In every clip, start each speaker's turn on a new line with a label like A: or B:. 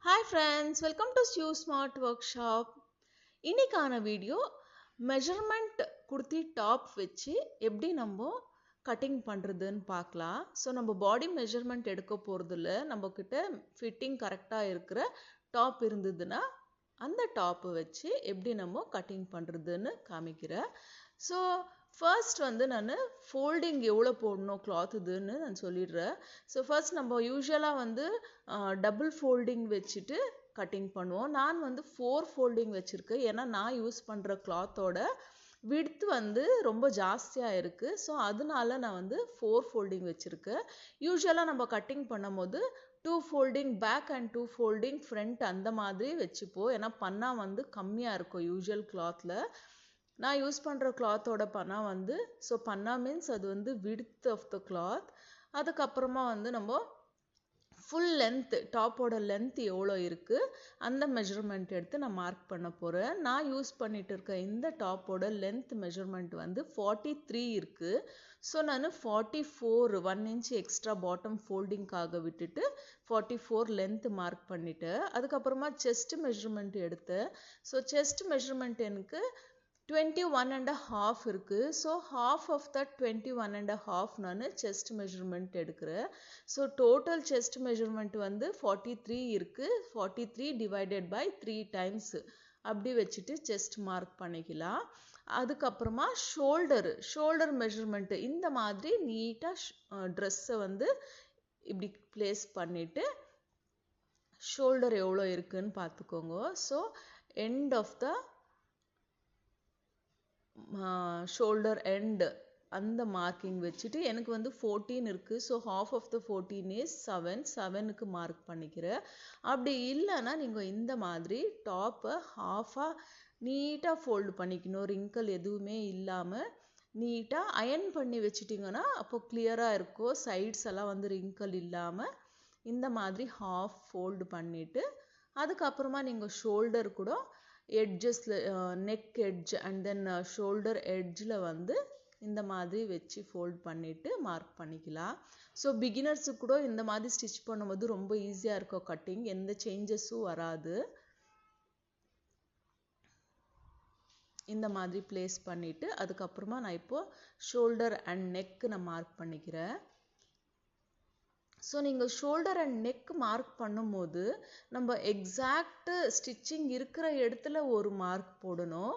A: Hi friends, welcome to Stu Smart Workshop. இன்னைக்கான video measurement kurti top வச்சு எப்படி நம்ம கட்டிங் பண்ணுறதுன்னு பார்க்கலாம். ஸோ நம்ம பாடி மெஷர்மெண்ட் எடுக்க போகிறதுல நம்மக்கிட்ட ஃபிட்டிங் கரெக்டாக இருக்கிற டாப் இருந்ததுன்னா அந்த டாப்பை வச்சு எப்படி நம்ம கட்டிங் பண்ணுறதுன்னு காமிக்கிறேன். ஸோ ஃபர்ஸ்ட் வந்து நான் ஃபோல்டிங் எவ்வளோ போடணும் கிளாத் இதுன்னு நான் சொல்லிடுறேன். ஸோ ஃபர்ஸ்ட் நம்ம யூஸ்வலாக வந்து டபுள் ஃபோல்டிங் வச்சுட்டு கட்டிங் பண்ணுவோம். நான் வந்து 4 ஃபோல்டிங் வச்சுருக்கேன். ஏன்னா நான் யூஸ் பண்ணுற கிளாத்தோட விட்த் வந்து ரொம்ப ஜாஸ்தியாக இருக்குது. ஸோ அதனால நான் வந்து 4 ஃபோல்டிங் வச்சுருக்கேன். யூஸ்வலாக நம்ம கட்டிங் பண்ணும்போது 2 folding back and 2 folding front அந்த மாதிரி வச்சுப்போம். ஏன்னா பன்னா வந்து கம்மியாக இருக்கும் யூஸ்வல் கிளாத்தில். நான் யூஸ் பண்ணுற கிளாத்தோட பன்னா வந்து ஸோ பன்னா மீன்ஸ் அது வந்து விட்த் ஆஃப் த கிளாத். அதுக்கப்புறமா வந்து நம்ம ஃபுல் லென்த் டாப்போட லென்த் எவ்வளோ இருக்குது அந்த மெஷர்மெண்ட் எடுத்து நான் மார்க் பண்ண போகிறேன். நான் யூஸ் பண்ணிட்டு இருக்க இந்த டாப்போட லென்த் மெஷர்மெண்ட் வந்து 43 இருக்குது. ஸோ நான் 44 1 இன்ச் எக்ஸ்ட்ரா பாட்டம் ஃபோல்டிங்காக விட்டுட்டு 44 லென்த் மார்க் பண்ணிவிட்டேன். அதுக்கப்புறமா செஸ்ட் மெஷர்மெண்ட் எடுத்தேன். ஸோ செஸ்ட் மெஷர்மெண்ட் எனக்கு 21.5 இருக்குது. ஸோ ஹாஃப் ஆஃப் தட் 21.5 நான் செஸ்ட் மெஷர்மெண்ட் எடுக்கிறேன். ஸோ டோட்டல் செஸ்ட் மெஷர்மெண்ட் வந்து 43 இருக்குது. 43 டிவைடட் பை 3 டைம்ஸ் அப்படி வச்சுட்டு செஸ்ட் மார்க் பண்ணிக்கலாம். அதுக்கப்புறமா ஷோல்டர் மெஷர்மெண்ட்டு இந்த மாதிரி நீட்டாக ட்ரெஸ்ஸை வந்து இப்படி பிளேஸ் பண்ணிவிட்டு ஷோல்டர் எவ்வளோ இருக்குன்னு பார்த்துக்கோங்க. So end of the shoulder end அந்த மார்க்கிங் வச்சுட்டு எனக்கு வந்து 14 இருக்குது. So half of the 14 is 7க்கு மார்க் பண்ணிக்கிறேன். அப்படி இல்லைன்னா நீங்கள் இந்த மாதிரி டாப்பை ஹாஃபாக நீட்டாக ஃபோல்டு பண்ணிக்கணும். ரிங்கிள் எதுவுமே இல்லாமல் நீட்டாக அயர்ன் பண்ணி வச்சுட்டிங்கன்னா அப்போ கிளியராக இருக்கும். சைட்ஸ் எல்லாம் வந்து ரிங்கிள் இல்லாமல் இந்த மாதிரி ஹாஃப் ஃபோல்டு பண்ணிவிட்டு அதுக்கப்புறமா நீங்கள் ஷோல்டர் கூட எட்ஜஸில் neck edge and then shoulder எட்ஜில் வந்து இந்த மாதிரி வச்சு ஃபோல்ட் பண்ணிவிட்டு மார்க் பண்ணிக்கலாம். ஸோ பிகினர்ஸுக்கு கூட இந்த மாதிரி ஸ்டிச் பண்ணும்போது ரொம்ப ஈஸியாக இருக்கும் கட்டிங். எந்த சேஞ்சஸும் வராது. இந்த மாதிரி பிளேஸ் பண்ணிவிட்டு அதுக்கப்புறமா நான் இப்போது ஷோல்டர் அண்ட் நெக்கு நான் மார்க் பண்ணிக்கிறேன். ஸோ நீங்கள் ஷோல்டர் அண்ட் நெக் மார்க் பண்ணும்போது நம்ம எக்ஸாக்ட் ஸ்டிச்சிங் இருக்கிற இடத்துல ஒரு மார்க் போடணும்.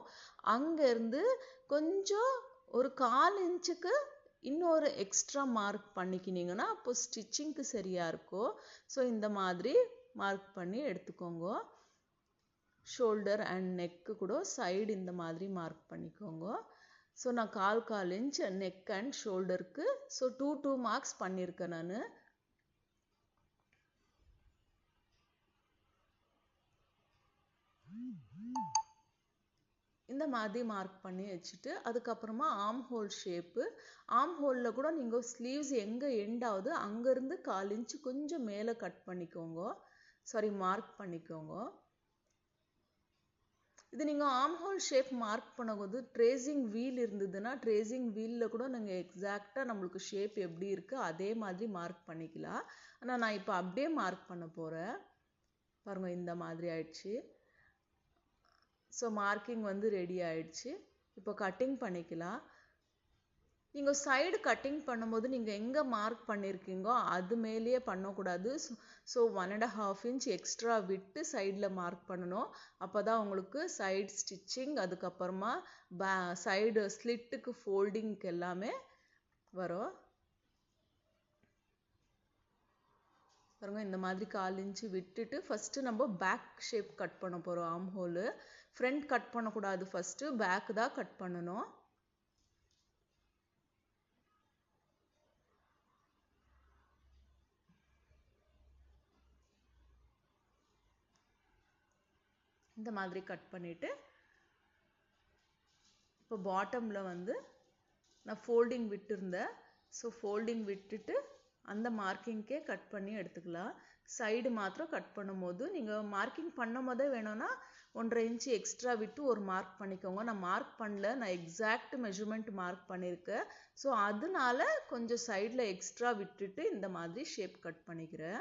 A: அங்கேருந்து கொஞ்சம் ஒரு 1/4 இன்ச்சுக்கு இன்னொரு எக்ஸ்ட்ரா மார்க் பண்ணிக்கினீங்கன்னா அப்போ ஸ்டிச்சிங்க்கு சரியாக இருக்கும். ஸோ இந்த மாதிரி மார்க் பண்ணி எடுத்துக்கோங்க. ஷோல்டர் அண்ட் நெக்கு கூட சைடு இந்த மாதிரி மார்க் பண்ணிக்கோங்க. ஸோ நான் 1/4 இன்ச் நெக் அண்ட் ஷோல்டருக்கு ஸோ 2 மார்க்ஸ் பண்ணியிருக்கேன் நான். இந்த மாதிரி மார்க் பண்ணி வச்சுட்டு அதுக்கப்புறமா ஆர்ம் ஹோல் ஷேப்பு. ஆர்ம் ஹோலில் கூட நீங்கள் ஸ்லீவ்ஸ் எங்கே எண்ட் ஆகுது அங்கேருந்து 1/4 இன்ச்சு கொஞ்சம் மேலே கட் பண்ணிக்கோங்க. மார்க் பண்ணிக்கோங்க. இது நீங்கள் ஆர்ம் ஹோல் ஷேப் மார்க் பண்ணும்போது ட்ரேசிங் வீல் இருந்ததுன்னா ட்ரேசிங் வீலில் கூட நீங்கள் எக்ஸாக்டாக நம்மளுக்கு ஷேப் எப்படி இருக்குது அதே மாதிரி மார்க் பண்ணிக்கலாம். ஆனால் நான் இப்போ அப்படியே மார்க் பண்ண போகிறேன். பாருங்கள் இந்த மாதிரி ஆயிடுச்சு. ஸோ மார்க்கிங் வந்து ரெடி ஆயிடுச்சு. இப்போ கட்டிங் பண்ணிக்கலாம். நீங்கள் சைடு கட்டிங் பண்ணும்போது நீங்கள் எங்கே மார்க் பண்ணியிருக்கீங்கோ அது மேலேயே பண்ணக்கூடாது. ஸோ 1.5 இன்ச் எக்ஸ்ட்ரா விட்டு சைடில் மார்க் பண்ணணும். அப்போ தான் உங்களுக்கு சைடு ஸ்டிச்சிங் அதுக்கப்புறமா சைடு ஸ்லிட்டுக்கு ஃபோல்டிங்க்கு எல்லாமே வரும். பாருங்க இந்த மாதிரி 1/4 இன்ச்சு விட்டுட்டு ஃபஸ்ட்டு நம்ம பேக் ஷேப் கட் பண்ண போகிறோம். ஆர்ம் ஹோலு ஃப்ரண்ட் கட் பண்ணக்கூடாது. ஃபஸ்ட்டு பேக் தான் கட் பண்ணணும். இந்த மாதிரி கட் பண்ணிவிட்டு இப்போ பாட்டமில் வந்து நான் ஃபோல்டிங் விட்டுருந்தேன். ஸோ ஃபோல்டிங் விட்டுட்டு அந்த மார்க்கிங்க்கே கட் பண்ணி எடுத்துக்கலாம். சைடு மாத்திரம் கட் பண்ணும்போது நீங்கள் மார்க்கிங் பண்ணும் போதே வேணும்னா 1.5 இன்ச்சு எக்ஸ்ட்ரா விட்டு ஒரு மார்க் பண்ணிக்கோங்க. நான் மார்க் பண்ணல, நான் எக்ஸாக்ட் மெஷர்மெண்ட் மார்க் பண்ணியிருக்கேன். ஸோ அதனால கொஞ்சம் சைடில் எக்ஸ்ட்ரா விட்டுட்டு இந்த மாதிரி ஷேப் கட் பண்ணிக்கிறேன்.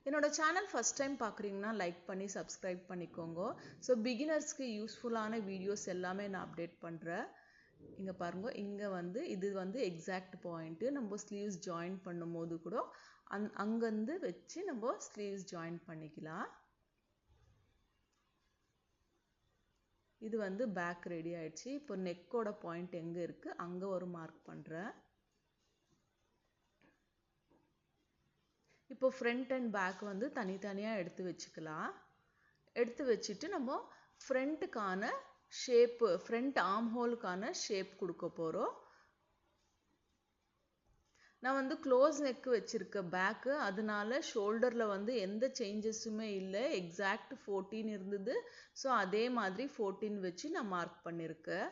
A: என்னோட சேனல் ஃபர்ஸ்ட் டைம் பார்க்குறீங்கன்னா லைக் பண்ணி சப்ஸ்கிரைப் பண்ணிக்கோங்க. ஸோ பிகினர்ஸ்க்கு யூஸ்ஃபுல்லான வீடியோஸ் எல்லாமே நான் அப்டேட் பண்ணுறேன். இங்கே பாருங்க, இங்கே வந்து இது வந்து எக்ஸாக்ட் பாயிண்ட்டு. நம்ம ஸ்லீவ்ஸ் ஜாயின் பண்ணும்போது கூட அங்கேருந்து வச்சு நம்ம ஸ்லீவ்ஸ் ஜாயின் பண்ணிக்கலாம். இது வந்து பேக் ரெடி ஆயிடுச்சு. இப்போ நெக்கோட பாயிண்ட் எங்கே இருக்குது அங்கே ஒரு மார்க் பண்ணுறேன். இப்போ ஃப்ரண்ட் அண்ட் பேக் வந்து தனித்தனியாக எடுத்து வச்சுக்கலாம். எடுத்து வச்சுட்டு நம்ம ஃப்ரண்ட்டுக்கான ஷேப்பு, ஃப்ரண்ட் ஆர்ம் ஹோலுக்கான ஷேப் கொடுக்க போகிறோம். நான் வந்து க்ளோஸ் நெக் வச்சுருக்கேன் பேக்கு, அதனால ஷோல்டரில் வந்து எந்த சேஞ்சஸுமே இல்லை. எக்ஸாக்ட் 14 இருந்தது. ஸோ அதே மாதிரி 14 வச்சு நான் மார்க் பண்ணியிருக்கேன்.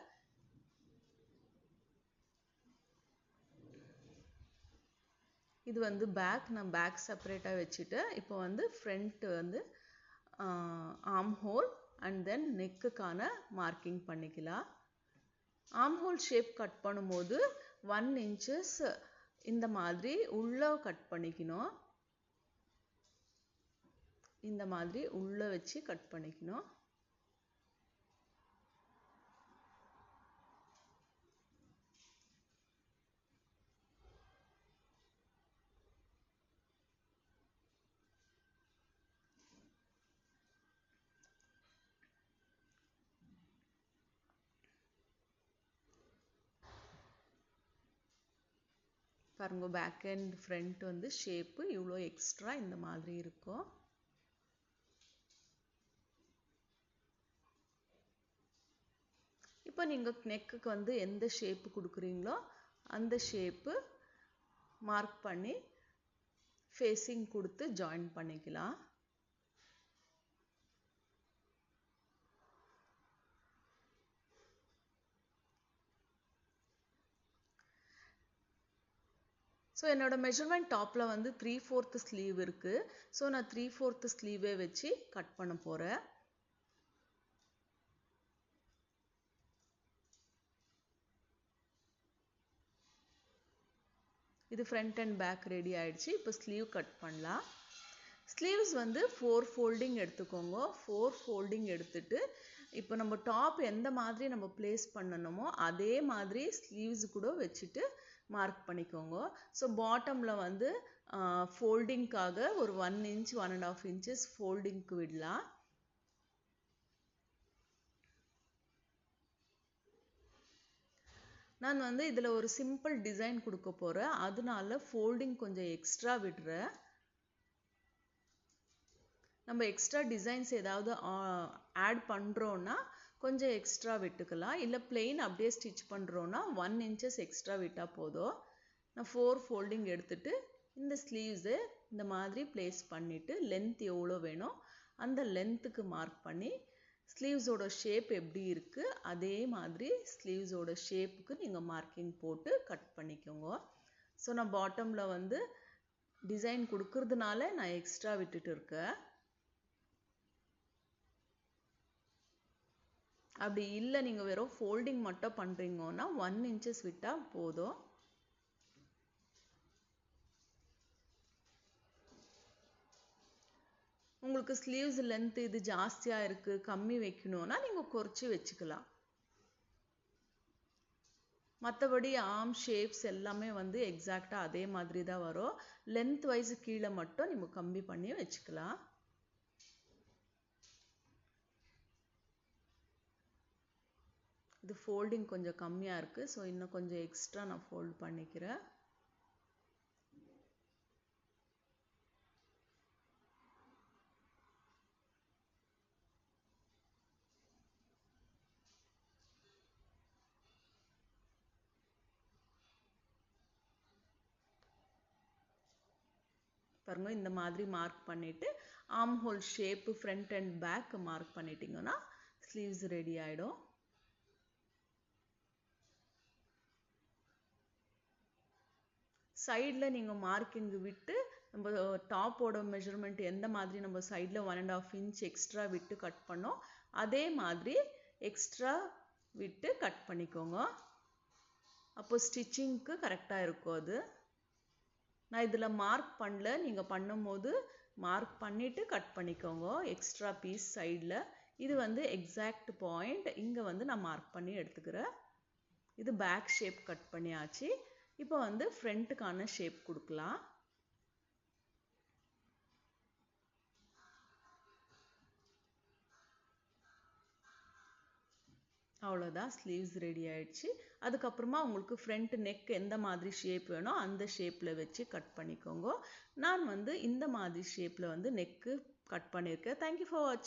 A: இது வந்து பேக், நான் பேக் செப்பரேட்டாக வச்சுட்டு இப்போ வந்து ஃப்ரண்ட் வந்து ஆர்ம் ஹோல் அண்ட் தென் நெக்குக்கான மார்க்கிங் பண்ணிக்கலாம். ஆர்ம் ஹோல் ஷேப் கட் பண்ணும்போது 1 இன்ச்சஸ் இந்த மாதிரி உள்ளே கட் பண்ணிக்கணும். இந்த மாதிரி உள்ளே வச்சு கட் பண்ணிக்கணும். பாருங்க, பேக் அண்ட் ஃப்ரண்ட் வந்து ஷேப்பு இவ்வளோ எக்ஸ்ட்ரா இந்த மாதிரி இருக்கும். இப்போ நீங்கள் நெக்குக்கு வந்து எந்த ஷேப்பு கொடுக்குறீங்களோ அந்த ஷேப்பு மார்க் பண்ணி ஃபேஸிங் கொடுத்து ஜாயின் பண்ணிக்கலாம். ஸோ என்னோட மெஷர்மெண்ட் டாப்பில் வந்து 3/4 ஸ்லீவ் இருக்குது. ஸோ நான் 3/4 ஸ்லீவே வச்சு கட் பண்ண போகிறேன். இது ஃப்ரண்ட் அண்ட் பேக் ரெடி ஆயிடுச்சு. இப்போ ஸ்லீவ் கட் பண்ணலாம். ஸ்லீவ்ஸ் வந்து 4 ஃபோல்டிங் எடுத்துக்கோங்க. 4 ஃபோல்டிங் எடுத்துட்டு இப்போ நம்ம டாப் எந்த மாதிரி நம்ம பிளேஸ் பண்ணணுமோ அதே மாதிரி ஸ்லீவ்ஸ் கூட வச்சுட்டு மார்க் பண்ணிக்கோங்க. ஸோ பாட்டமில் வந்து ஃபோல்டிங்காக ஒரு 1 இன்ச் 1.5 இன்ச்சஸ் ஃபோல்டிங்க்கு விடலாம். நான் வந்து இதில் ஒரு சிம்பிள் டிசைன் கொடுக்க போகிறேன், அதனால ஃபோல்டிங் கொஞ்சம் எக்ஸ்ட்ரா விடுறேன். நம்ம எக்ஸ்ட்ரா டிசைன்ஸ் ஏதாவது ஆட் பண்ணுறோன்னா கொஞ்சம் எக்ஸ்ட்ரா விட்டுக்கலாம். இல்லை பிளெயின் அப்படியே ஸ்டிச் பண்ணுறோன்னா 1 இன்ச்சஸ் எக்ஸ்ட்ரா விட்டால் போதும். நான் 4 ஃபோல்டிங் எடுத்துட்டு இந்த ஸ்லீவ்ஸை இந்த மாதிரி பிளேஸ் பண்ணிவிட்டு லென்த் எவ்வளோ வேணும் அந்த லென்த்துக்கு மார்க் பண்ணி ஸ்லீவ்ஸோட ஷேப் எப்படி இருக்குது அதே மாதிரி ஸ்லீவ்ஸோட ஷேப்புக்கு நீங்கள் மார்க்கிங் போட்டு கட் பண்ணிக்கோங்க. ஸோ நான் பாட்டமில் வந்து டிசைன் கொடுக்கறதுனால நான் எக்ஸ்ட்ரா விட்டுட்டு இருக்கேன். அப்படி இல்லை, நீங்கள் வெறும் ஃபோல்டிங் மட்டும் பண்ணுறீங்கன்னா 1 இன்ச்சஸ் விட்டால் போதும். உங்களுக்கு ஸ்லீவ்ஸ் லென்த் இது ஜாஸ்தியாக இருக்குது கம்மி வைக்கணும்னா நீங்கள் குறைச்சி வச்சுக்கலாம். மற்றபடி ஆர்ம் ஷேப்ஸ் எல்லாமே வந்து எக்ஸாக்டாக அதே மாதிரி தான் வரும். லென்த் வைஸ் கீழே மட்டும் நீங்கள் கம்மி பண்ணி வச்சுக்கலாம். இது ஃபோல்டிங் கொஞ்சம் கம்மியாக இருக்குது. ஸோ இன்னும் கொஞ்சம் எக்ஸ்ட்ரா நான் ஃபோல்ட் பண்ணிக்கிறேன். பாருங்க, இந்த மாதிரி மார்க் பண்ணிவிட்டு arm hole shape front and back mark பண்ணிட்டீங்கன்னா ஸ்லீவ்ஸ் ரெடி ஆகிடும். சைடில் நீங்கள் மார்க்கிங் விட்டு நம்ம டாப்போட மெஷர்மெண்ட் எந்த மாதிரி நம்ம சைடில் 1.5 இன்ச் எக்ஸ்ட்ரா விட்டு கட் பண்ணோம் அதே மாதிரி எக்ஸ்ட்ரா விட்டு கட் பண்ணிக்கோங்க. அப்போ ஸ்டிச்சிங்க்கு கரெக்டாக இருக்கும். அது நான் இதில் மார்க் பண்ணல, நீங்கள் பண்ணும்போது மார்க் பண்ணிட்டு கட் பண்ணிக்கோங்க எக்ஸ்ட்ரா பீஸ் சைடில். இது வந்து எக்ஸாக்ட் பாயிண்ட். இங்கே வந்து நான் மார்க் பண்ணி எடுத்துக்கிறேன். இது பேக் ஷேப் கட் பண்ணியாச்சு. இப்போ வந்து ஃப்ரண்ட்டுக்கான ஷேப் கொடுக்கலாம். அவ்வளோதான், ஸ்லீவ்ஸ் ரெடி ஆயிடுச்சு. அதுக்கப்புறமா உங்களுக்கு ஃப்ரண்ட் நெக் எந்த மாதிரி ஷேப் வேணோ அந்த ஷேப்பில் வச்சு கட் பண்ணிக்கோங்க. நான் வந்து இந்த மாதிரி ஷேப்பில் வந்து நெக்கு கட் பண்ணியிருக்கேன். தேங்க்யூ ஃபார் வாட்சிங்.